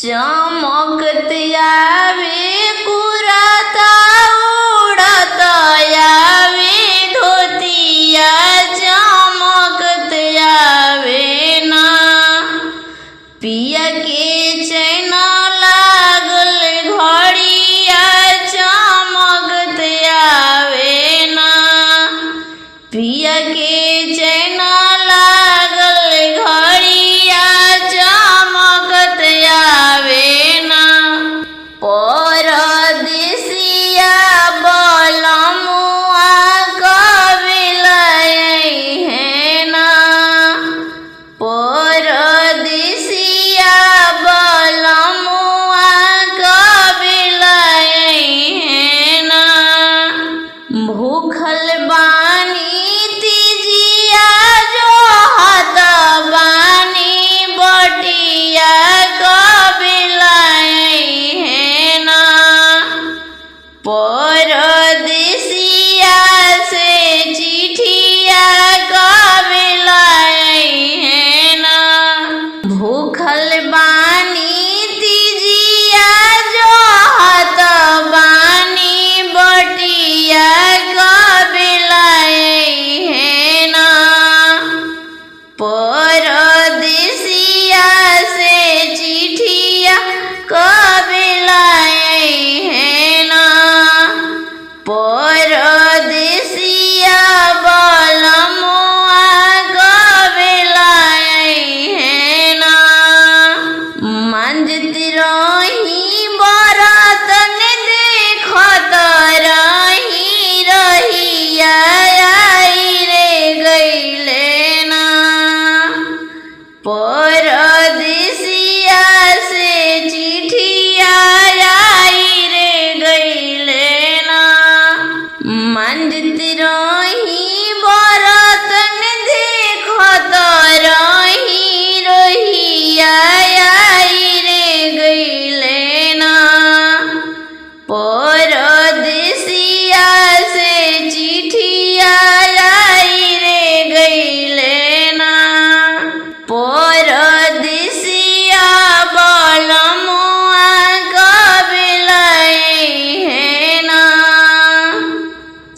चमकत आवे कुरता उड़त आवे धोतिया चमकत आवे ना पिया के चैन लागल घड़िया चमकत आवे ना पिया के चैन लागल घड़िया चमकत आवे ना परदेसिया बलमुआ कबिलई है ना परदेसिया बलमुआ कबिलई है ना भूखल बानी तिजिया जो हाथ बानी बटिया कबिलई है ना परदेसिया से चिठिया कबिलई है ना भूखल बानी तिजिया जो हाथ बानी बटिया कबिलई है ना परदेसिया से चिठिया कबिलई है ना परदेसिया बलमुआ कबिलई है ना मंजती रही बरतन देखत रही रहिया आई रे गईले ना परदेसिया से चिठिया आई रे गईले ना मंजती रही बरतन देखत रही रहिया आई रे गईले ना परदेसिया से चिठिया आई रे गईले ना परदेसिया बलमुआ कबिलई है ना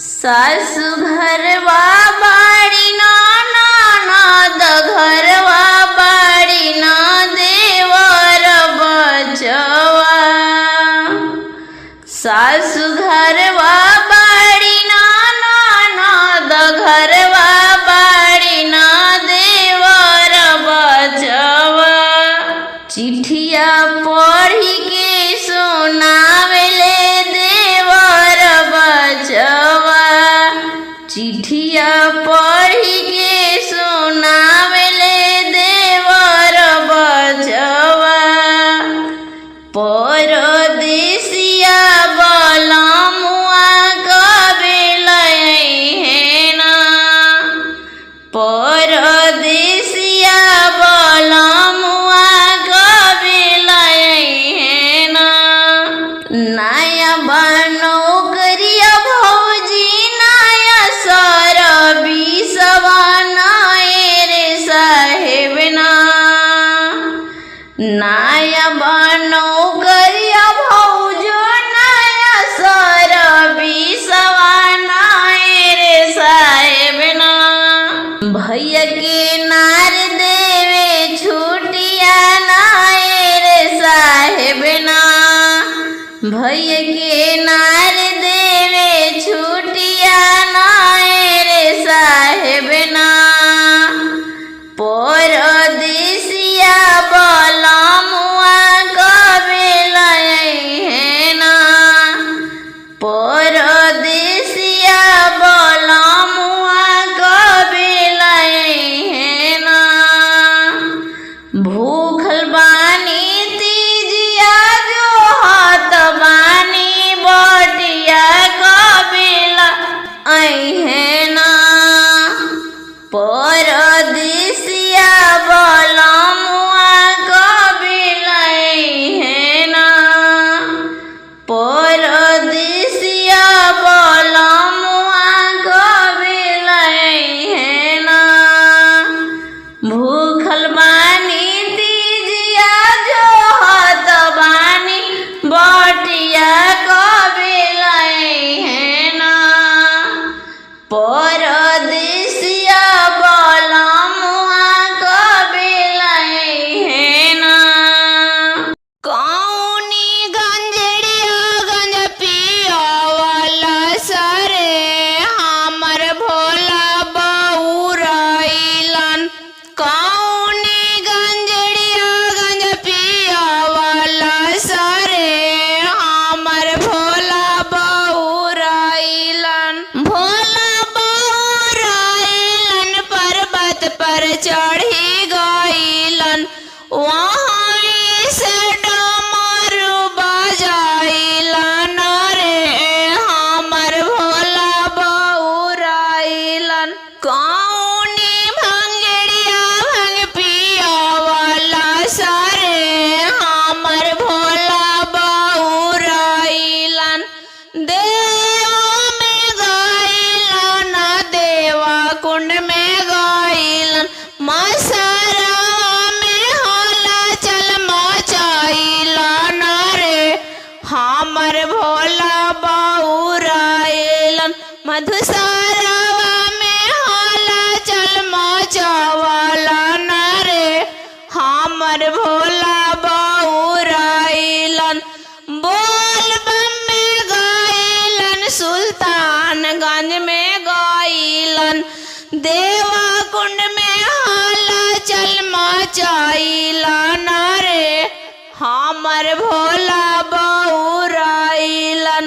सासु घरवा बाड़ी ना ननद घरवा बाड़ी ना देवर बचवा सासु घरवा बाड़ी ना ननद घरवा बाड़ी ना देवर बचवा चिठिया पढ़ी के सुनावेले देवर बचवा चिठिया पढ़ी के सुनावेले देवर बचवा परदेसिया बलमुआ कबिलई है ना परदेसिया बलमुआ कबिलई है ना नया बनौकरिया भौजी नया सर बिसवा नए रे साहेब ना नया बनौकरिया भौजो नया सर बिसवा नए रे साहेब ना भैया के नार देवे छुटिया नए रे साहेब ना भैया के नार देवे छुटिया नए रे साहेब ना परदेसिया बलमुआ कबिलई है ना परदेसिया बलमुआ कबिलई है ना भूखल बानी तिजिया जो हाथ बानी बट मधुसारवा में हलचल मचवलन रे हमर भोला बउराइलन। बोल बम में गइलन सुल्तानगंज में गइलन। देवा कुंड में हलचल मचइलन रे हमर भोला बउराइलन।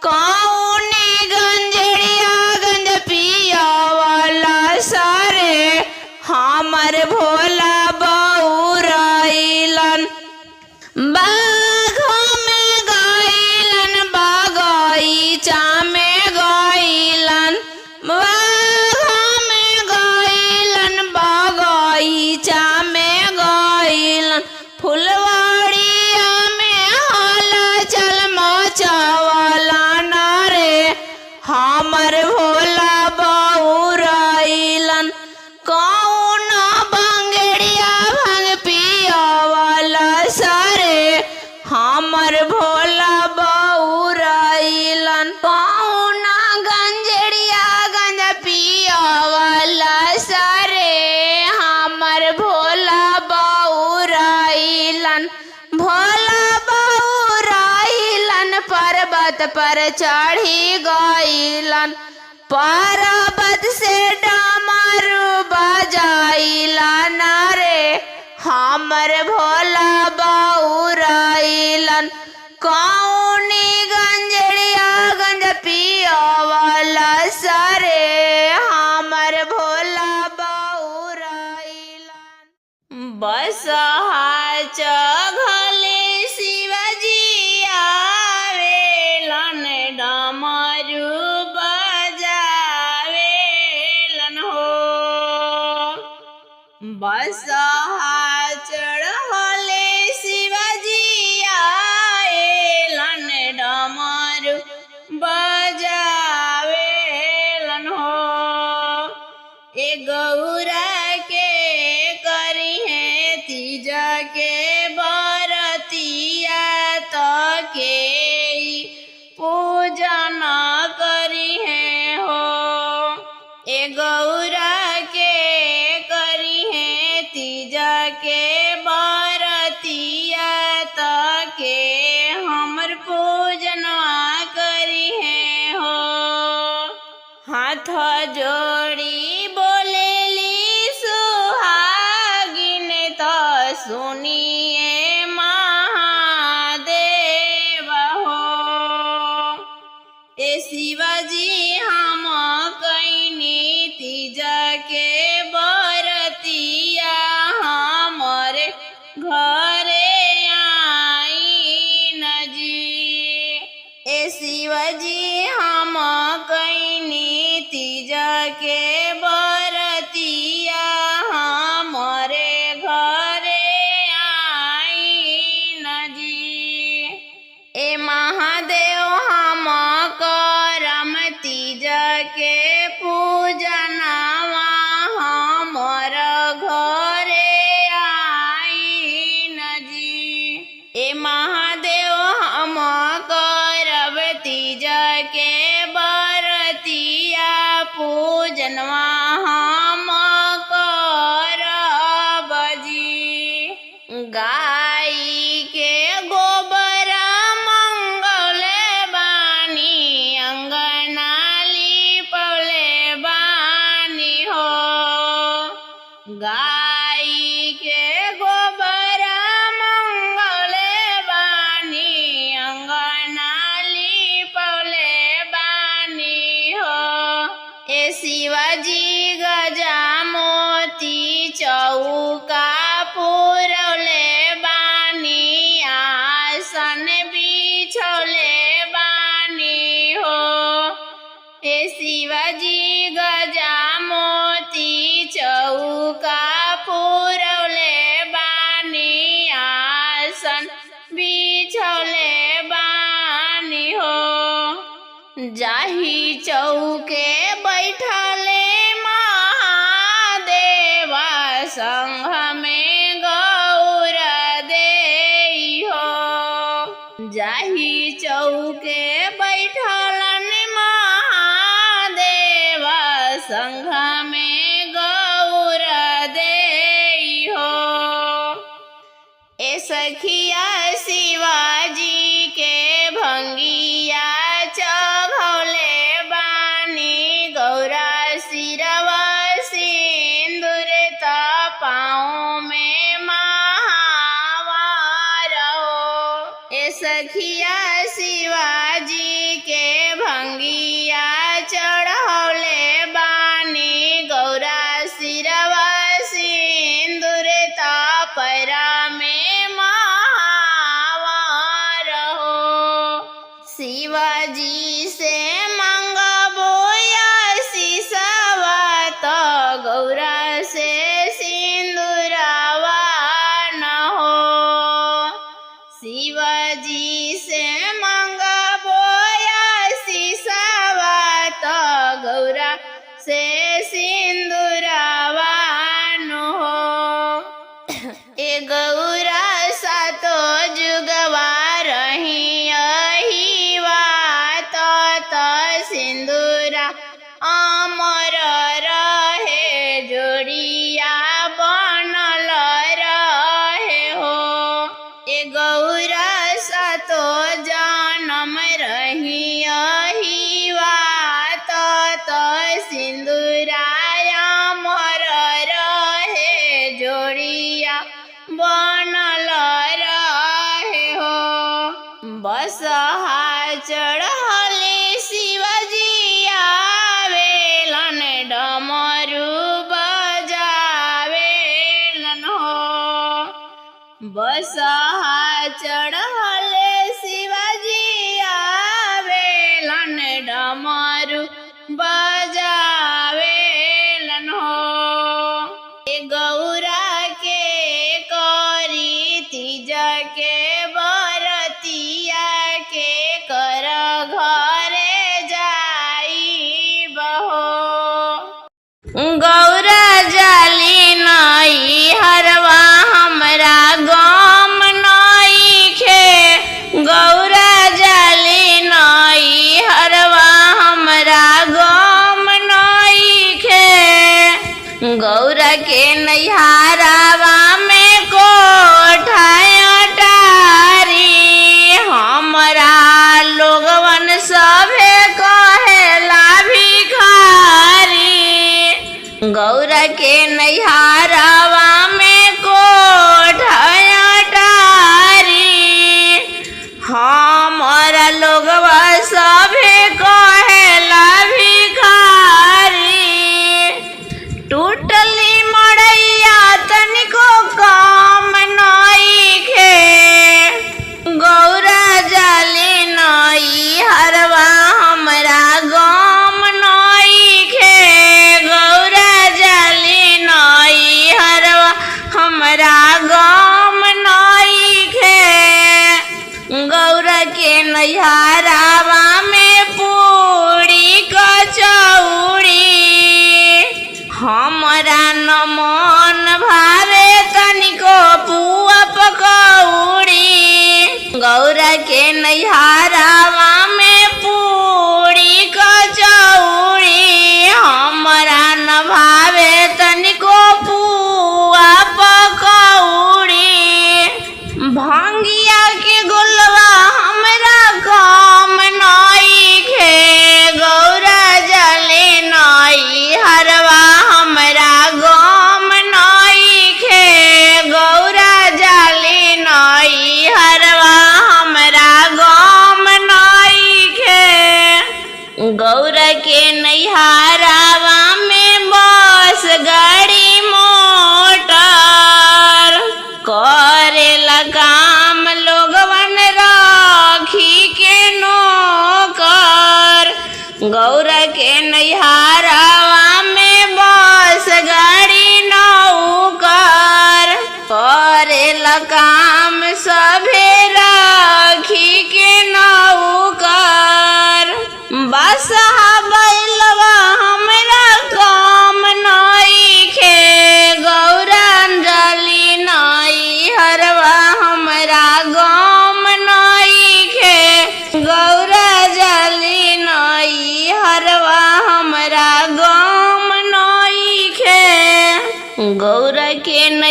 कौने गंजड़िया गंज पियावला सारे हमर भोला बउराइलन। बाघों में गइलन बगीचा में गइलन। बाघों में गइलन बगीचा में गइलन। फुलवाड़िया में हलचल मचवलन रे हमर भोला बउराइलन। कौन बंगड़िया भंग पियावला सारे हमर भोला बउराइलन। कौन गंजड़िया गंज पियावला सारे हमर भोला बउराइलन। भोला बउराइलन पर्वत पर चढ़ी गइलन। पर्वत से डमरू बजाइलन रे हमर भोला बउराइलन। कौनी गंजड़िया गंज पियावला सारे हमर भोला बउराइलन। बसहा चघले शिवजी आवेलन डमरू बजावेलन हो। बसहा चढ़ले शिवजी आवेलन डमरू बजावेलन हो। ए गौरा के करी है तीजा के बरतिया तो के पूजन करी है हो। ए गौरा के करी है तीजा के बरतिया तो के हमर पूजनवा करी है हो। हाथ जोड़ी बोलेली सुहागिन तो सुनिए महादेव हो। ए शिवजी हम कैनी तीजा के बरतिया हमरे घरे आईन जी। ए शिवजी हम कैनी तीजा के बरतिया हमरे घरे आईन जी। ए महादेव हम करम तीजा के पूजनवा हमर घरे आईन जी। ए महादेव हम करब तीजा के बरतिया पूजनवा हम करब जी। गाई के गोबर मंगले बानी अंगना लिपले बानी हो। गाई के गोबर मंगले बानी अंगना लिपले बानी हो। ए शिवजी गजा मोती चौका पुरौले बानी आसन बिछौले बानी हो। ए शिवजी गजा मोती चौका पुरौले बानी आसन बिछौले बानी हो। जाही चौके बैठले महादेवा संग में गौरा देई हो। जाही चौके बैठलन महादेव संघ में गौर देई हो। ए सखिया शिवाजी के भंगिया चढ़ौले बानी गौरा सिरवा सिंदूर पाँव में महावर हो। ए सखिया शिवाजी के भंगिया चढ़ौले बानी गौरा सिरवा सिंदूर पैरा में महावर हो। शिवाजी से मंगबो आशीषवा तो गौरा से सिंदूरवा न हो। शिवाजी से मंगबो आशीषवा तो गौरा से सिंदूरवा न हो। ए गौरा सातो जुगवा रही अहिवा तो सिंदूरा अमर रहे जोड़िया बनल रहे हो। ए गौरा सातो जन्म रही अहिवा तो सिंदूरा अमर रहे जोड़िया बनल रहे हो। बसहा चढ़ले शिवजी आवेलन डमरू बजावेलन हो। बसहा चढ़ले शिवजी आवेलन डमरू बजावेलन हो। ए गौरा के करी तीज के बरतिया के कर घरे जाई बहो। गौरा जाली नई हरवा हमरा गम नइखे। गौरा जाली नई हरवा हमरा गम नइखे। गौरा के नैहारावा में कोठा अटारी हमरा लोगवन सभे कहेला भिखारी। गौरा के नैहारावा में कोठा अटारी हमरा लोगवा सभे कहेला भिखारी। टूटली मड़ैया तनिको काम नइखे। गौरा जाली नई हरवा हमरा गम नइखे। गौरा जाली नई हरवा हमरा गम नइखे। गौरा के नैहारावा में पूरी कचौड़ी हमरा न मन भावे तनिको पुआ पकौड़ी। गौरा के नैहारावा में पूरी कचौड़ी हमरा न भावे तनिको पुआ पकौड़ी। भंगिया के गोलवा हमरा काम नइखे। गौरा जाली नई हरवा हमरा गम नइखे। गौरा जाली नई हरवा हमरा गम नइखे। गौरा के नैहारावा में बस गाड़ी मोटर करेला काम लोगवन राखी के नौकर। गौरा के नैहारावा में बस गाड़ी नौकर करेला काम सभे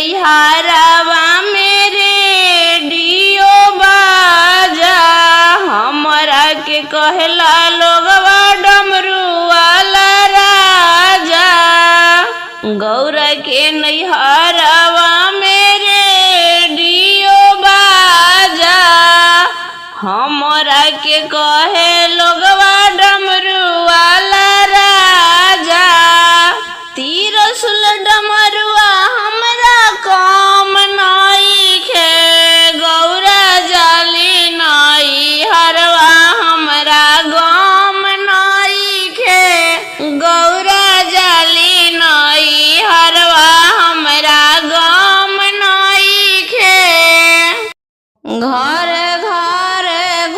नैहरवा में रेडियो बाजा हमरा के कहला लोगवा डमरू वाला राजा। गौरा के नैहरवा में रेडियो बाजा हमरा के कहे लोगवा डमरू वाला राजा। तीरसुल डमरुआ हमरा काम नइखे गौरा जाली नैहरवा हमरा गम नइखे गौरा जाली नैहरवा हमरा गम नइखे। घर घर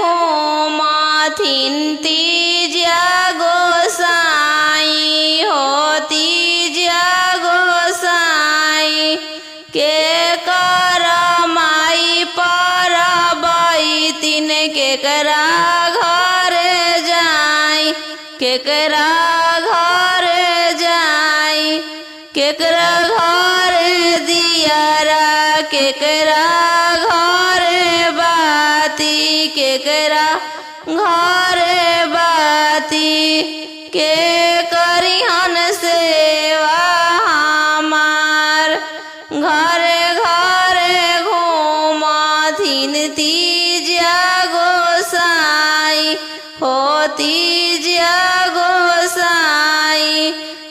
घूमथिन तीजा गोसाई हो तीजा गोसाई के कर माई पर बैतिन केकरा घर जाई केकरा घर जाई केकरा घर दियारा केकरा घर बाती केकरा घर बाती के करिहन सेवा हमार। घरे घरे घूमथिन तीजा गोसाई हो तीजा गोसाई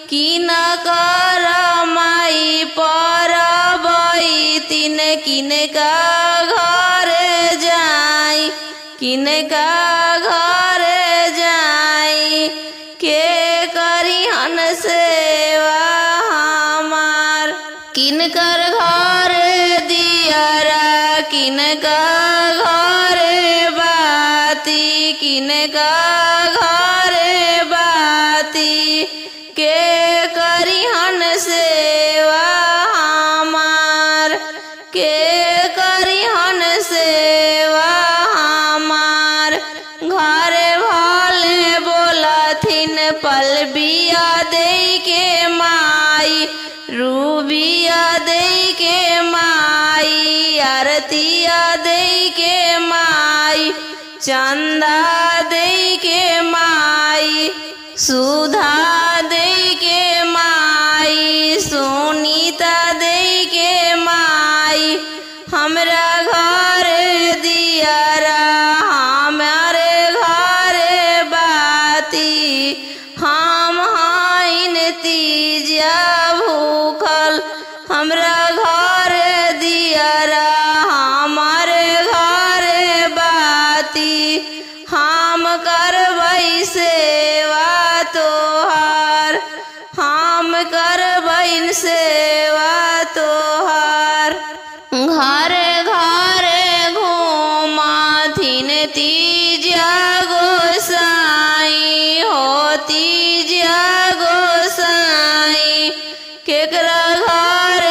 की न कर माई पर बैतिन किनका घर जाई किनका घर जाई के करिहन सेवा हमार। किनकर घर दियारा किनका घर बाती किनका घर बाती के करिहन सेवा हमार के करिहन सेवा हमार। घरे भले बोलथिन पलबिया दे के माई रूबिया दे के माई आरतिया दे के माई चंदा दे के माई सुधा दे के माई सुनीता दे के माई हमरा घर दियारा हमारे घर बाती हम हाइन तीजा भूखल हमरा घर दियारा हमारे घर बाती हम करबै सेवा तोहार हम करबै सेवा तोहार। घरे घरे घूमथिन तीजा गोसाई हो तीजा गोसाई केकरा घर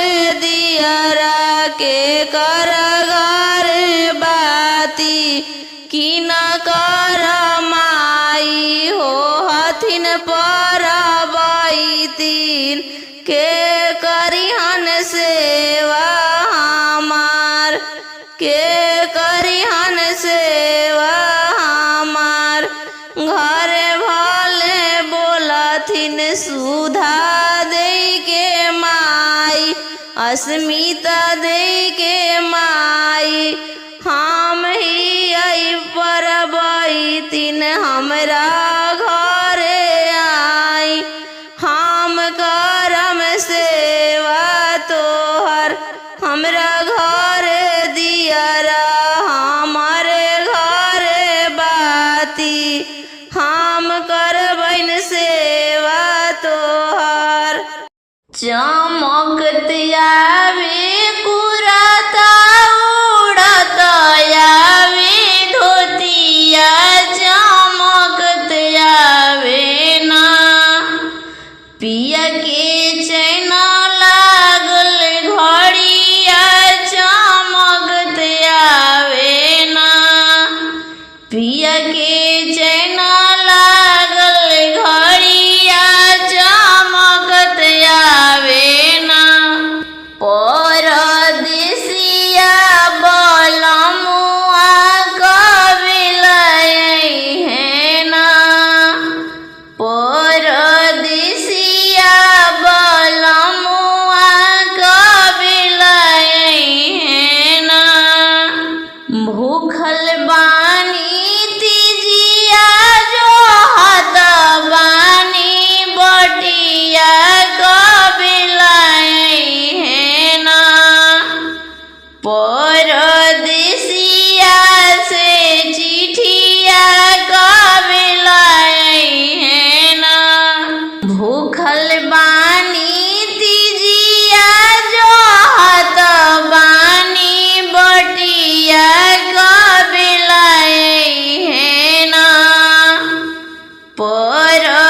दियारा केकर घर बाती की न कर माई हो हथिन पर बैतिन के करिहन सेवा हमार के करिहन सेवा हमार। घरे भले बोलथिन सुधा दे के माई अस्मिता दे के माई हम ही आई पर बैतिन हमरा घरे आई हम करम सेवा तोहर हमरा घर दियारा हमारे घर बाती हम करबैन सेवा तोहर। चमकत आवे कुराता उड़त आवे धोतिया चमकत आवे ना पिया के चैना लागल घड़िया चमकत आवे ना पिया के चैना लागल घड़िया चमकत आवे भूखल बानी तीजिया जो हाथ बानी बटिया कबिलाई है ना परदेसिया से चिठिया कबिलाई है ना भूखल बानी तीजिया जो हाथ बानी बटिया कबिलाई है ना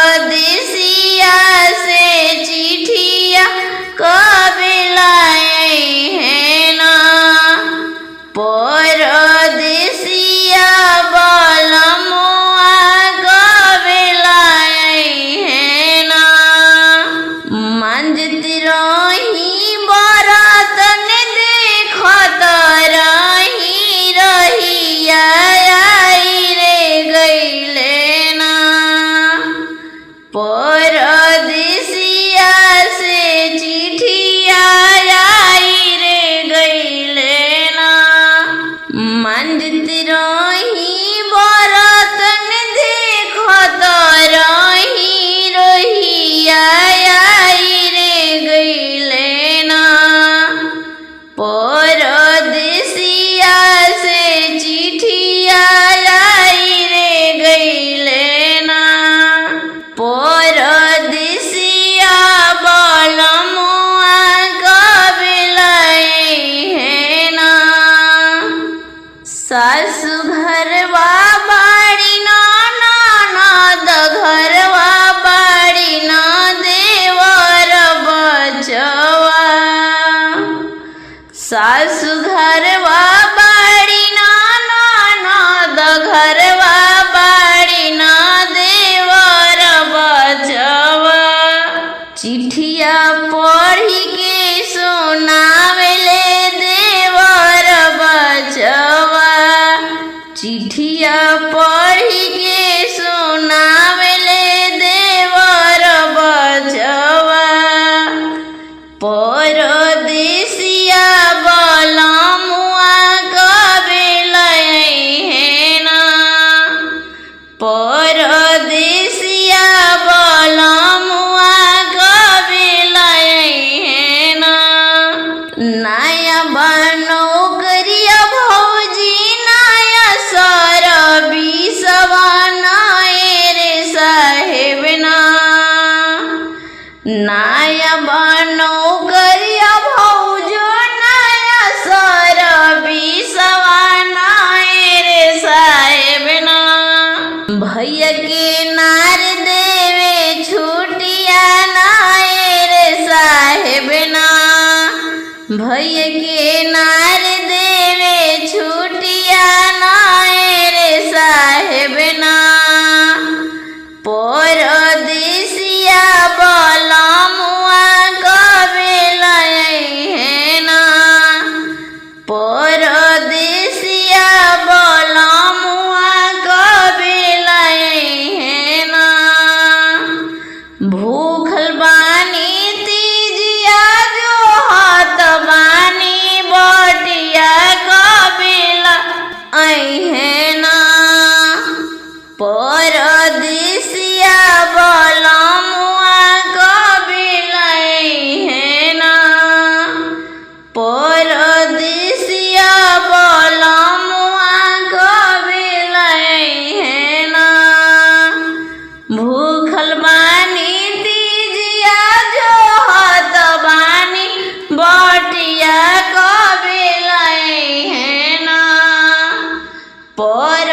परदेसिया से चिठिया कबिलाई है ना परदेसिया बलमुआ कबिलाई है ना मंजती रही बरतन देखत रही रहिया आई रे गईले ना परदेसिया से चिठिया आई रे गईले ना मंजती रही बरतन देखत रही रहिया आई रे गईले ना परदेसिया से चिठिया आई रे गईले ना परदेसिया बलमुआ कबिलाई है ना सासु घरवा बाड़ी ना ननद घरवा बाड़ी ना देवर बचवा सासु घरवा बाड़ी ना ननद घरवा बाड़ी ना देवर बचवा चिठिया पढ़ी के सुनावेले देवर बचवा चिठिया पढ़ी के सुनावेले देवर बचवा परदेसिया बलमुआ कबिलाई है ना परदेसिया बलमुआ कबिलाई है ना नया बनौकरिया भौजी नया सर बिसवा नए रे साहेब ना नया बनौकरिया भौजो नया सर बिसवा नए रे साहेब ना भैया के नार देवे छुटिया नए रे साहेब ना भैया के नार देवे छुटिया नए रे साहेब ना परदेसिया बलमुआ कबिलाई है ना परदेसिया बलमुआ कबिलाई है ना भूखल बानी तीजिया जो हाथ बानी बटिया कबिलाई है ना परदेसिया बलमुआ कबिलाई है ना परदेसिया बलमुआ कबिलाई है ना भूखल बानी तीजिया जो हाथ बानी बटिया कबिलाई है ना पर